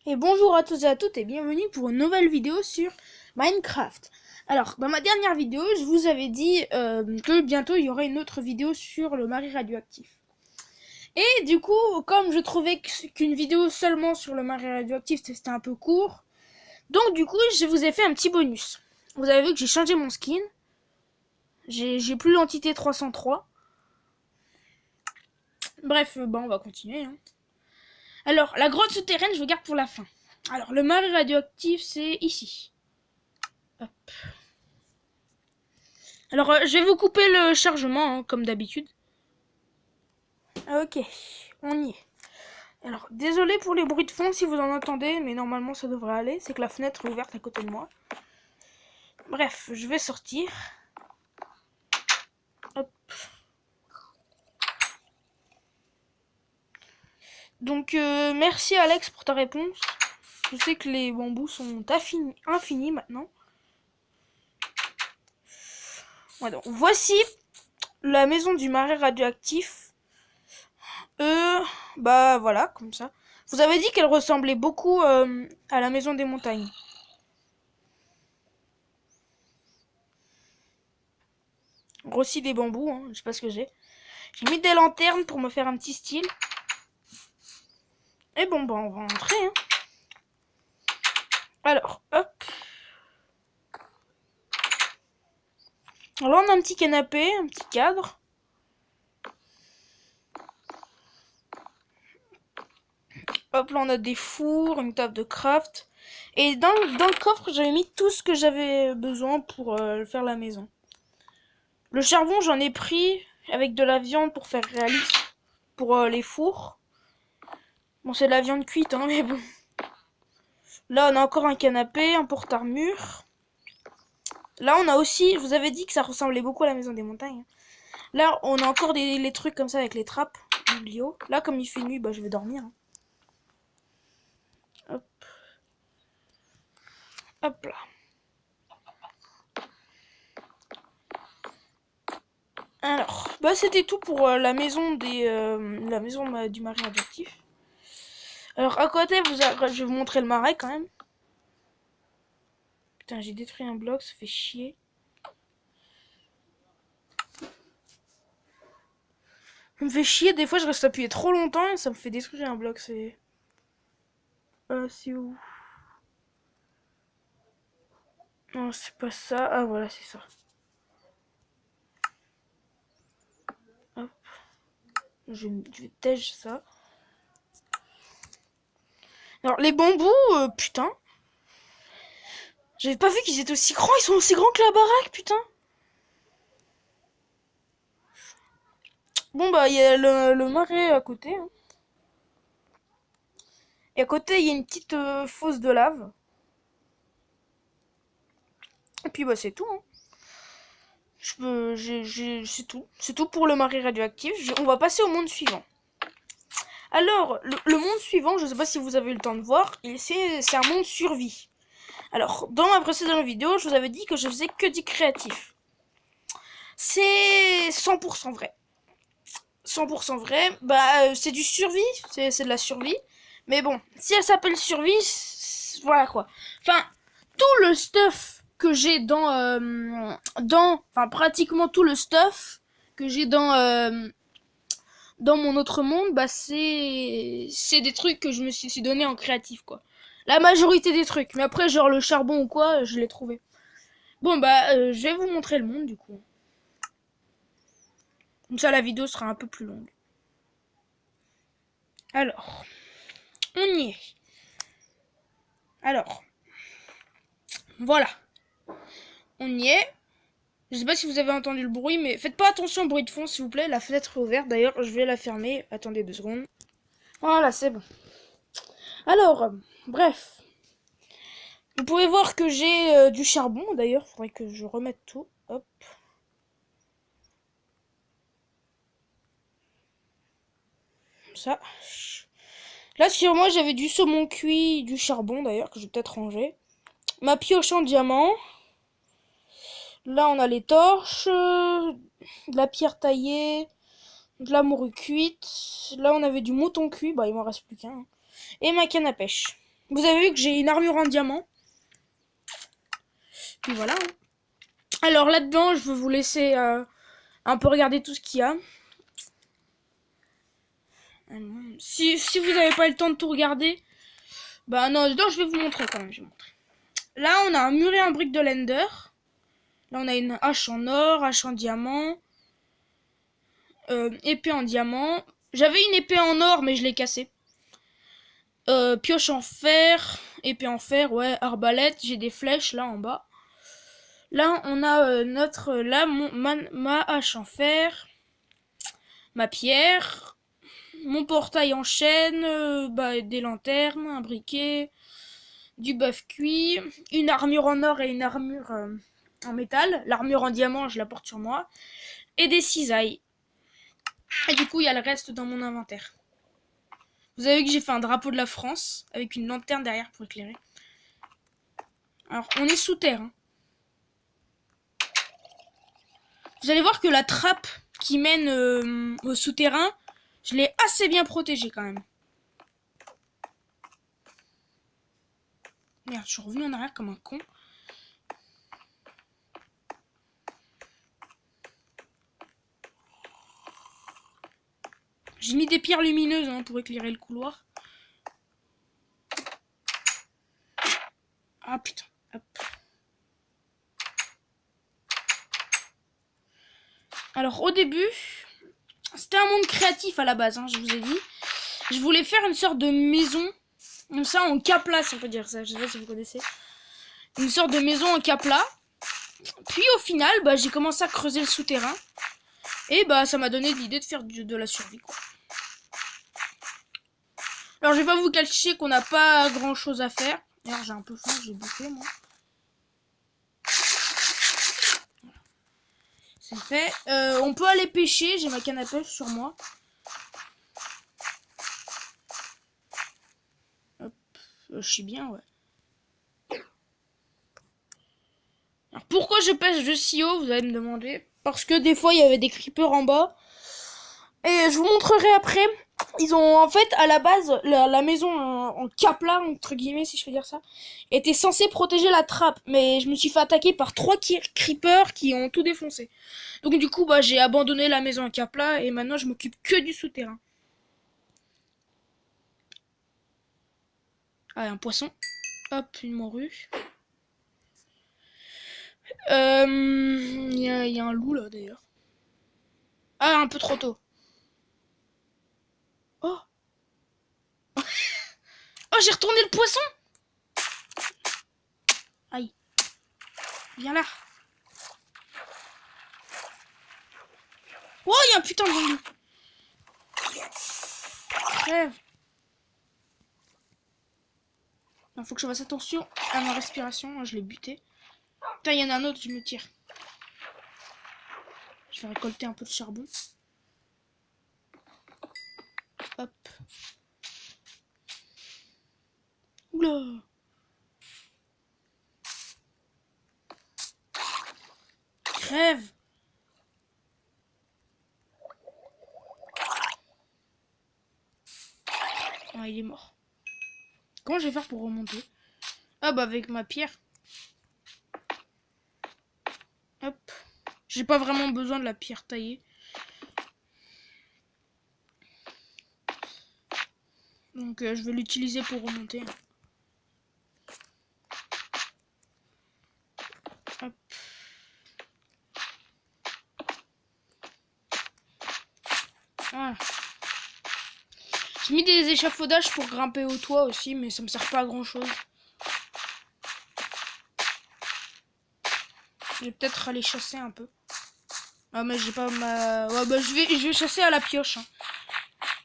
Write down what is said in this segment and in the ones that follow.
Et bonjour à tous et à toutes et bienvenue pour une nouvelle vidéo sur Minecraft. Alors, dans ma dernière vidéo, je vous avais dit que bientôt il y aurait une autre vidéo sur le marais radioactif. Et du coup, comme je trouvais qu'une vidéo seulement sur le marais radioactif c'était un peu court, donc du coup je vous ai fait un petit bonus. Vous avez vu que j'ai changé mon skin, j'ai plus l'entité 303. Bref, on va continuer. Alors, la grotte souterraine, je vous garde pour la fin. Alors, le marais radioactif, c'est ici. Hop. Alors, je vais vous couper le chargement, comme d'habitude. Ok, on y est. Alors, désolé pour les bruits de fond si vous en entendez, mais normalement ça devrait aller. C'est que la fenêtre est ouverte à côté de moi. Bref, je vais sortir. Hop. Donc, merci Alex pour ta réponse. Je sais que les bambous sont infinis maintenant. Ouais, donc, voici la maison du marais radioactif. Bah voilà, comme ça. Vous avez dit qu'elle ressemblait beaucoup à la maison des montagnes. Grossi des bambous, je sais pas ce que j'ai. J'ai mis des lanternes pour me faire un petit style. Et bon, bah on va entrer. Alors, hop. Alors là, on a un petit canapé, un petit cadre. Hop, là, on a des fours, une table de craft. Et dans le coffre, j'avais mis tout ce que j'avais besoin pour faire la maison. Le charbon, j'en ai pris avec de la viande pour faire réaliste pour les fours. Bon, c'est de la viande cuite, mais bon. Là, on a encore un canapé, un porte-armure. Là, on a aussi, je vous avais dit que ça ressemblait beaucoup à la maison des montagnes. Là, on a encore les trucs comme ça avec les trappes, biblio. Là, comme il fait nuit, bah, je vais dormir. Hop. Hop là. Alors, bah c'était tout pour la maison du marais radioactif. Alors à côté, je vais vous montrer le marais quand même. Putain, j'ai détruit un bloc, ça fait chier. Ça me fait chier, des fois je reste appuyé trop longtemps et ça me fait détruire un bloc, c'est... c'est où? Non, c'est pas ça. Ah voilà, c'est ça. Hop. Je vais tège ça. Alors les bambous, putain. J'avais pas vu qu'ils étaient aussi grands, ils sont aussi grands que la baraque, putain. Bon bah il y a le marais à côté. Et à côté il y a une petite fosse de lave. Et puis bah c'est tout. C'est tout. C'est tout pour le marais radioactif. On va passer au monde suivant. Alors, le monde suivant, je sais pas si vous avez eu le temps de voir, c'est un monde survie. Alors, dans ma précédente vidéo, je vous avais dit que je faisais que du créatif. C'est 100% vrai. 100% vrai, bah c'est du survie, c'est de la survie. Mais bon, si elle s'appelle survie, voilà quoi. Enfin, tout le stuff que j'ai enfin pratiquement tout le stuff que j'ai dans mon autre monde, bah c'est des trucs que je me suis donné en créatif quoi. La majorité des trucs, mais après genre le charbon ou quoi, je l'ai trouvé. Bon bah je vais vous montrer le monde du coup. Comme ça la vidéo sera un peu plus longue. Alors, on y est. Alors, voilà. On y est. Je sais pas si vous avez entendu le bruit, mais faites pas attention au bruit de fond, s'il vous plaît. La fenêtre est ouverte. D'ailleurs, je vais la fermer. Attendez 2 secondes. Voilà, c'est bon. Alors, bref. Vous pouvez voir que j'ai du charbon. D'ailleurs, faudrait que je remette tout. Hop. Ça. Là, sur moi, j'avais du saumon cuit, du charbon, d'ailleurs, que je vais peut-être ranger. Ma pioche en diamant. Là, on a les torches. De la pierre taillée. De la morue cuite. Là, on avait du mouton cuit. Bah, il m'en reste plus qu'un. Et ma canne à pêche. Vous avez vu que j'ai une armure en diamant. Puis voilà. Alors là-dedans, je vais vous laisser un peu regarder tout ce qu'il y a. Si vous n'avez pas le temps de tout regarder, bah non, dedans je vais vous montrer quand même. Je vais montrer. Là, on a un muret en brique de l'Ender. Là, on a une hache en or, hache en diamant, épée en diamant. J'avais une épée en or, mais je l'ai cassée. Pioche en fer, épée en fer, ouais, arbalète. J'ai des flèches là en bas. Là, on a ma hache en fer, ma pierre, mon portail en chêne, des lanternes, un briquet, du bœuf cuit, une armure en or et une armure en métal. L'armure en diamant, je la porte sur moi. Et des cisailles. Et du coup, il y a le reste dans mon inventaire. Vous avez vu que j'ai fait un drapeau de la France avec une lanterne derrière pour éclairer. Alors, on est sous terre. Hein. Vous allez voir que la trappe qui mène au souterrain, je l'ai assez bien protégée quand même. Merde, je suis revenu en arrière comme un con. J'ai mis des pierres lumineuses pour éclairer le couloir. Ah putain. Hop. Alors au début, c'était un monde créatif à la base, je vous ai dit. Je voulais faire une sorte de maison, comme ça en capla, si on peut dire ça, je sais pas si vous connaissez. Une sorte de maison en capla. Puis au final, j'ai commencé à creuser le souterrain. Et ça m'a donné l'idée de faire de la survie, quoi. Alors je vais pas vous cacher qu'on n'a pas grand chose à faire. D'ailleurs j'ai un peu faim, j'ai bouffé moi. C'est fait. On peut aller pêcher, j'ai ma canne à pêche sur moi. Hop, je suis bien, ouais. Alors pourquoi je pêche de si haut, vous allez me demander. Parce que des fois il y avait des creepers en bas. Et je vous montrerai après. Ils ont en fait à la base la maison en capla entre guillemets si je peux dire ça était censée protéger la trappe, mais je me suis fait attaquer par 3 creepers qui ont tout défoncé. Donc du coup j'ai abandonné la maison en capla et maintenant je m'occupe que du souterrain. Ah, un poisson. Hop, une morue. Il y a un loup là d'ailleurs. Ah, un peu trop tôt. Oh. Oh, j'ai retourné le poisson. Aïe. Viens là. Oh, il y a un putain de zombie. Crève. Il faut que je fasse attention à ma respiration. Je l'ai buté. Putain, il y en a un autre, je me tire. Je vais récolter un peu de charbon. Hop. Oula. Crève. Ah, il est mort. Comment je vais faire pour remonter? Ah avec ma pierre. Hop. J'ai pas vraiment besoin de la pierre taillée. Donc je vais l'utiliser pour remonter. Hop. Voilà. J'ai mis des échafaudages pour grimper au toit aussi, mais ça me sert pas à grand chose. Je vais peut-être aller chasser un peu. Ah mais j'ai pas ma... Ouais, je vais chasser à la pioche. Hein.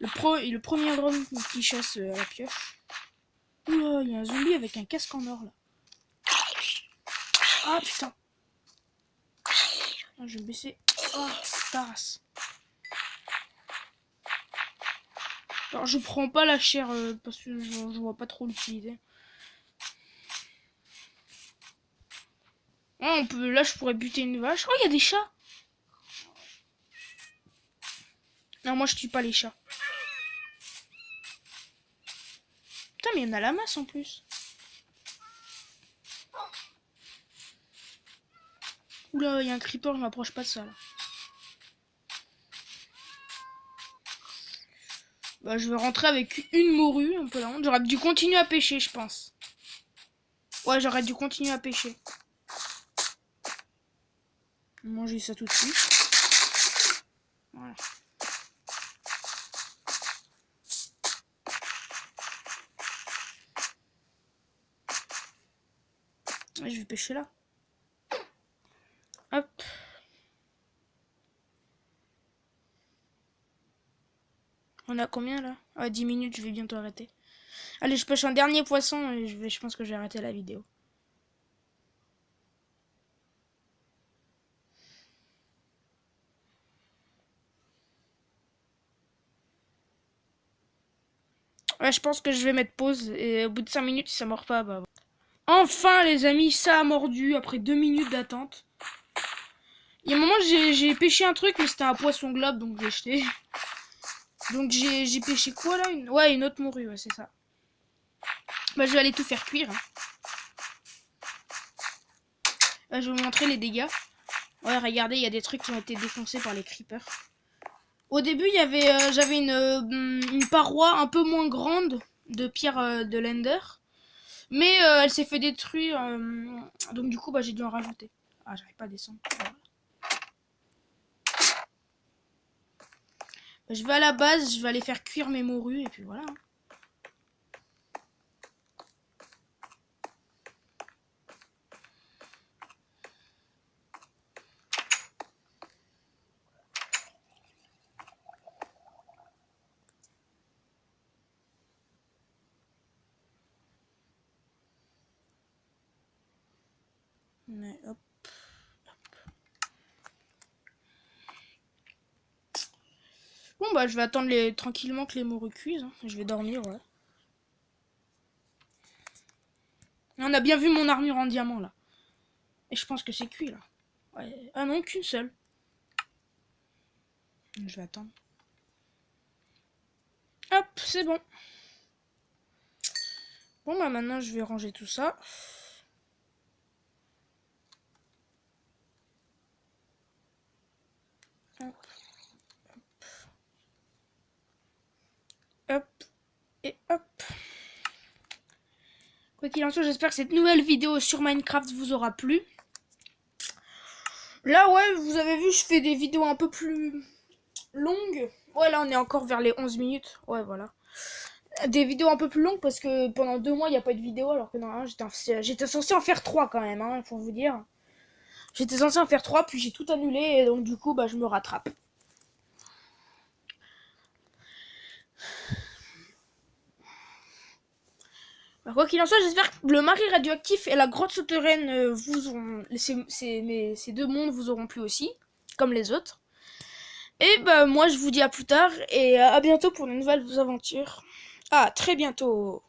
Le premier homme qui chasse à la pioche. Oula, il y a un zombie avec un casque en or là. Ah putain. Ah, je vais me baisser. Oh, ta race. Alors je prends pas la chair parce que je vois pas trop l'utiliser. Ah, là je pourrais buter une vache. Oh, il y a des chats. Non, moi je tue pas les chats. Putain, mais il y en a la masse en plus. Oula, il y a un creeper, je m'approche pas de ça là. Bah, je vais rentrer avec une morue, un peu la honte. J'aurais dû continuer à pêcher, je pense. Ouais, j'aurais dû continuer à pêcher. Manger ça tout de suite. Voilà. Ouais, je vais pêcher là. Hop. On a combien là? Ah, 10 minutes, je vais bientôt arrêter. Allez, je pêche un dernier poisson et je pense que je vais arrêter la vidéo. Ouais, je pense que je vais mettre pause et au bout de 5 minutes, si ça mord pas, bah... Enfin, les amis, ça a mordu après 2 minutes d'attente. Il y a un moment, j'ai pêché un truc, mais c'était un poisson globe, donc j'ai jeté. Donc j'ai pêché quoi là? Ouais, une autre morue, ouais, c'est ça. Bah, je vais aller tout faire cuire. Là, je vais vous montrer les dégâts. Ouais, regardez, il y a des trucs qui ont été défoncés par les creepers. Au début, j'avais une paroi un peu moins grande de pierre de l'Ender. Mais elle s'est fait détruire. Donc du coup, bah, j'ai dû en rajouter. Ah, j'arrive pas à descendre. Voilà. Bah, je vais à la base, je vais aller faire cuire mes morues et puis voilà. Mais hop. Bon bah je vais attendre tranquillement que les morues cuisent. Hein. Je vais dormir, ouais. Et on a bien vu mon armure en diamant là. Et je pense que c'est cuit là. Ouais. Ah non, qu'une seule. Je vais attendre. Hop, c'est bon. Bon bah maintenant je vais ranger tout ça. Hop. Hop. Et hop. Quoi qu'il en soit, j'espère que cette nouvelle vidéo sur Minecraft vous aura plu. Là, ouais, vous avez vu, je fais des vidéos un peu plus longues. Ouais, là, on est encore vers les 11 minutes. Ouais, voilà. Des vidéos un peu plus longues parce que pendant 2 mois, il n'y a pas eu de vidéo. Alors que non, j'étais censé en faire 3 quand même, hein, pour vous dire. J'étais censé en faire 3, puis j'ai tout annulé. Et donc, du coup, bah, je me rattrape. Quoi qu'il en soit, j'espère que le Marais radioactif et la grotte souterraine vous auront... Ces deux mondes vous auront plu aussi, comme les autres. Et bah moi je vous dis à plus tard et à bientôt pour de nouvelles aventures. À très bientôt.